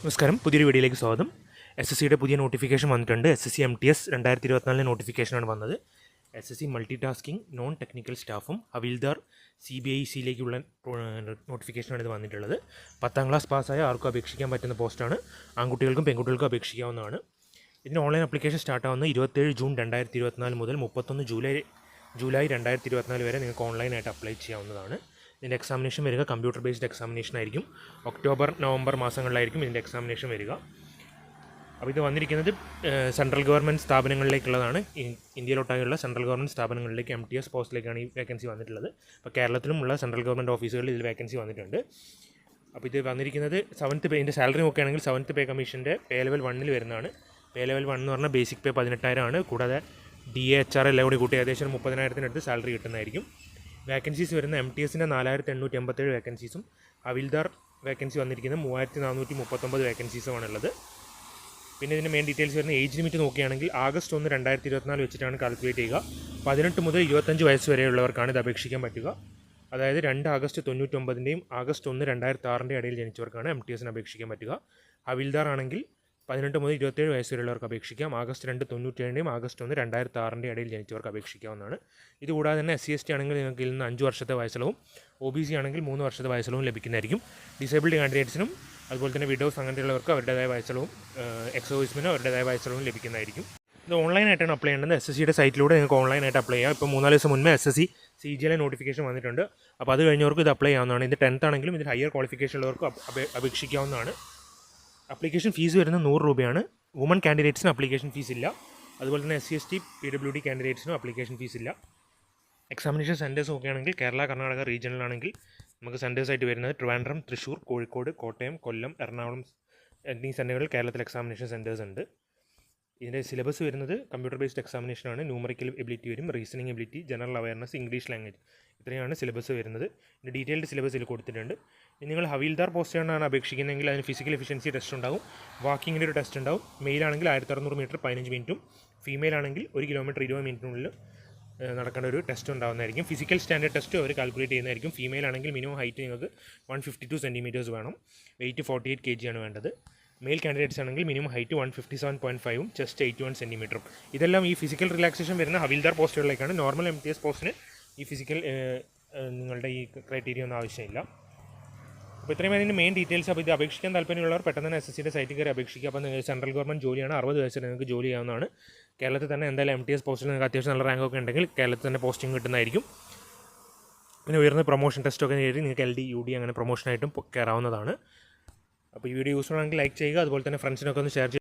നമസ്കാരം, പുതിയൊരു വീഡിയോയിലേക്ക് സ്വാഗതം. SSCയുടെ പുതിയ നോട്ടിഫിക്കേഷൻ വന്നിട്ടുണ്ട്. SSC MTS 2024 നോട്ടിഫിക്കേഷനാണ് വന്നത്. SSC multi tasking non technical സ്റ്റാഫും ഹവിൽദാർ CBICയിലേക്കുള്ള നോട്ടിഫിക്കേഷനാണ് ഇത് വന്നിട്ടുള്ളത്. 10ാം ക്ലാസ് പാസ്സായ ആർക്കും അപേക്ഷിക്കാൻ പറ്റുന്ന പോസ്റ്റാണ്. ആൺകുട്ടികൾക്കും പെൺകുട്ടികൾക്കും അപേക്ഷിക്കാവുന്നതാണ്. ഇതിന് ഓൺലൈൻ ആപ്ലിക്കേഷൻ സ്റ്റാർട്ടാവുന്നത് 27 ജൂൺ 2024 മുതൽ 31 ജൂലൈ 2024 വരെ നിങ്ങൾക്ക് ഓൺലൈനായിട്ട് അപ്ലൈ ചെയ്യാവുന്നതാണ്. ഇതിൻ്റെ എക്സാമിനേഷൻ വരിക കമ്പ്യൂട്ടർ ബേസ്ഡ് എക്സാമിനേഷൻ ആയിരിക്കും. ഒക്ടോബർ നവംബർ മാസങ്ങളിലായിരിക്കും ഇതിൻ്റെ എക്സാമിനേഷൻ വരിക. അപ്പോൾ ഇത് വന്നിരിക്കുന്നത് സെൻട്രൽ ഗവൺമെൻറ് സ്ഥാപനങ്ങളിലേക്കുള്ളതാണ്. ഇന്ത്യയിലൊട്ടായുള്ള സെൻട്രൽ ഗവൺമെൻറ് സ്ഥാപനങ്ങളിലേക്ക് MTS പോസ്റ്റിലേക്കാണ് ഈ വേക്കൻസി വന്നിട്ടുള്ളത്. അപ്പോൾ കേരളത്തിലുമുള്ള സെൻട്രൽ ഗവൺമെൻറ് ഓഫീസുകളിൽ ഇതിൽ വേക്കൻസി വന്നിട്ടുണ്ട്. അപ്പോൾ ഇത് വന്നിരിക്കുന്നത് 7th പേ, ഇതിൻ്റെ സാലറി നോക്കുകയാണെങ്കിൽ 7th പേ കമ്മീഷൻ്റെ പേ ലെവൽ 1 വരുന്നതാണ്. പേ ലെവൽ 1 എന്ന് പറഞ്ഞാൽ ബേസിക് പേ 18,000 ആണ്. കൂടാതെ DA HR എല്ലാം കൂടി കൂട്ടി ഏകദേശം 30,000-അടുത്ത് സാലറി കിട്ടുന്നതായിരിക്കും. വേക്കൻസീസ് വരുന്ന MTSൻ്റെ 4,887 വേക്കൻസീസും ഹവിൽദാർ വേക്കൻസി വന്നിരിക്കുന്നത് 3,439 വേക്കൻസീസുമാണുള്ളത്. പിന്നെ ഇതിൻ്റെ മെയിൻ ഡീറ്റെയിൽസ് വരുന്ന ഏജ് ലിമിറ്റ് നോക്കുകയാണെങ്കിൽ August 1, 2024 വെച്ചിട്ടാണ് കാൽക്കുലേറ്റ് ചെയ്യുക. 18 മുതൽ 25 വയസ്സ് വരെയുള്ളവർക്കാണ് ഇത് അപേക്ഷിക്കാൻ പറ്റുക. അതായത് 2 August 1999 August 1, 2006 ഇടയിൽ ജനിച്ചവർക്കാണ് MTSന് അപേക്ഷിക്കാൻ പറ്റുക. ഹവിൽദാർ ആണെങ്കിൽ 18 മുതൽ 27 വയസ്സ് വരെയുള്ളവർക്ക് അപേക്ഷിക്കാം. August 2, 1997 August 1, 2006 ഇടയിൽ ജനിച്ചവർക്ക് അപേക്ഷിക്കാവുന്നതാണ്. ഇതുകൂടാതെ തന്നെ SC ST ആണെങ്കിൽ നിങ്ങൾക്ക് ഇതിൽ നിന്ന് 5 വർഷത്തെ വയസ്സളവും OBC ആണെങ്കിൽ 3 വർഷത്തെ വയസ്സളവും ലഭിക്കുന്നതായിരിക്കും. ഡിസേബിൾഡ് കാൻഡിഡേറ്റ്സിനും അതുപോലെ തന്നെ വിഡോസ് അങ്ങനെയുള്ളവർക്ക് അവരുടേതായ വയസ്സളവും എക്സോവിസ്മിനും അവരുടേതായ വയസ്സളവും ലഭിക്കുന്നതായിരിക്കും. ഇത് ഓൺലൈനായിട്ടാണ് അപ്ലൈ ചെയ്യേണ്ടത്. SSCയുടെ സൈറ്റിലൂടെ നിങ്ങൾക്ക് ഓൺലൈനായിട്ട് അപ്ലൈ ചെയ്യാം. ഇപ്പോൾ 3-4 ദിവസം മുന്നേ SSC CGL നോട്ടിഫിക്കേഷൻ വന്നിട്ടുണ്ട്. അപ്പോൾ അത് കഴിഞ്ഞവർക്ക് ഇത് അപ്ലൈ ചെയ്യാവുന്നതാണ്. ഇത് 10th ആണെങ്കിലും ഇതിൽ ഹയർ ക്വാളിഫിക്കേഷൻ ഉള്ളവർക്ക് അപേക്ഷിക്കാവുന്നതാണ്. അപ്ലിക്കേഷൻ ഫീസ് വരുന്നത് 100 രൂപയാണ്. വുമൺ കാൻഡിഡേറ്റ്സിന് അപ്ലിക്കേഷൻ ഫീസ് ഇല്ല. അതുപോലെ തന്നെ SC ST PWD കാൻഡിഡേറ്റ്സിനും അപ്ലിക്കേഷൻ ഫീസ് ഇല്ല. എക്സാമിനേഷൻ സെൻറ്റേഴ്സ് നോക്കുകയാണെങ്കിൽ കേരള കർണാടക റീജിയനിലാണെങ്കിൽ നമുക്ക് സെൻറ്റേഴ്സായിട്ട് വരുന്നത് ട്രിവാൻഡ്രം, തൃശ്ശൂർ, കോഴിക്കോട്, കോട്ടയം, കൊല്ലം, എറണാകുളം എന്നീ സെൻറ്ററുകളിൽ കേരളത്തിൽ എക്സാമിനേഷൻ സെൻറ്റേഴ്സ് ഉണ്ട്. ഇതിൻ്റെ സിലബസ് വരുന്നത് കമ്പ്യൂട്ടർ ബേസ്ഡ് എക്സാമിനേഷനാണ്. ന്യൂമറിക്കൽ എബിലിറ്റി വരും, reasoning ability, general awareness, English language, ഇത്രയാണ് സിലബസ് വരുന്നത്. ഇതിൻ്റെ ഡീറ്റെയിൽഡ് സിലബസ് ഇതിൽ കൊടുത്തിട്ടുണ്ട്. ഇനി നിങ്ങൾ ഹവിൽദാർ പോസ്റ്റാണ് അപേക്ഷിക്കുന്നതെങ്കിൽ അതിന് ഫിസിക്കൽ എഫിഷ്യൻസി ടെസ്റ്റ് ഉണ്ടാവും, വാക്കിങ്ങിൻ്റെ ഒരു ടെസ്റ്റ് ഉണ്ടാവും. മെയിൽ ആണെങ്കിൽ 1600 മീറ്റർ 15 മിനിറ്റും, ഫീമെയിൽ ആണെങ്കിൽ 1 കിലോമീറ്റർ 20 മിനിറ്റിനുള്ളിൽ നടക്കേണ്ട ഒരു ടെസ്റ്റ് ഉണ്ടാകുന്നതായിരിക്കും. ഫിസിക്കൽ സ്റ്റാൻഡേർഡ് ടെസ്റ്റ് അവർ കാൽക്കുലേറ്റ് ചെയ്യുന്നതായിരിക്കും. ഫീമെയിൽ ആണെങ്കിൽ മിനിമം ഹൈറ്റ് നിങ്ങൾക്ക് 152 സെൻറ്റിമീറ്റേഴ്സ് വേണം, വെയിറ്റ് 48 kg ആണ് വേണ്ടത്. മെയിൽ കാൻഡിഡേറ്റ്സ് ആണെങ്കിൽ മിനിമം ഹൈറ്റ് 157.5ഉം ചെസ്റ്റ് 81 സെൻറ്റിമീറ്ററും. ഇതെല്ലാം ഈ ഫിസിക്കൽ റിലാക്സേഷൻ വരുന്ന ഹവിൽദാർ പോസ്റ്റുകളിലേക്കാണ്. നോർമൽ MTS പോസ്റ്റിന് ഈ ഫിസിക്കൽ നിങ്ങളുടെ ഈ ക്രൈറ്റീരിയ ഒന്നും ആവശ്യമില്ല. അപ്പോൾ ഇത്രയും അതിൻ്റെ മെയിൻ ഡീറ്റെയിൽസ്. അപ്പോൾ ഇത് അപേക്ഷിക്കാൻ താല്പര്യമുള്ളവർ പെട്ടെന്ന് തന്നെ SSCയുടെ സൈറ്റിൽ കയറി അപേക്ഷിക്കുക. അപ്പോൾ നിങ്ങൾക്ക് സെൻട്രൽ ഗവൺമെൻറ് ജോലിയാണ്, 60 വയസ്സിൽ നിങ്ങൾക്ക് ജോലി ചെയ്യാവുന്നതാണ്. കേരളത്തിൽ തന്നെ എന്തായാലും MTS പോസ്റ്റിൽ നിങ്ങൾക്ക് അത്യാവശ്യം നല്ല റാങ്കൊക്കെ ഉണ്ടെങ്കിൽ കേരളത്തിൽ തന്നെ പോസ്റ്റിംഗ് കിട്ടുന്നതായിരിക്കും. പിന്നെ ഉയർന്ന പ്രൊമോഷൻ ടെസ്റ്റൊക്കെ നേടി നിങ്ങൾക്ക് LD UD അങ്ങനെ പ്രൊമോഷനായിട്ടും കയറാവുന്നതാണ്. അപ്പോൾ ഈ വീഡിയോ യൂസ്ഫുൾ ആണെങ്കിൽ ലൈക്ക് ചെയ്യുക. അതുപോലെ തന്നെ ഫ്രണ്ട്സിനൊക്കെ ഒന്ന് ഷെയർ ചെയ്യുക.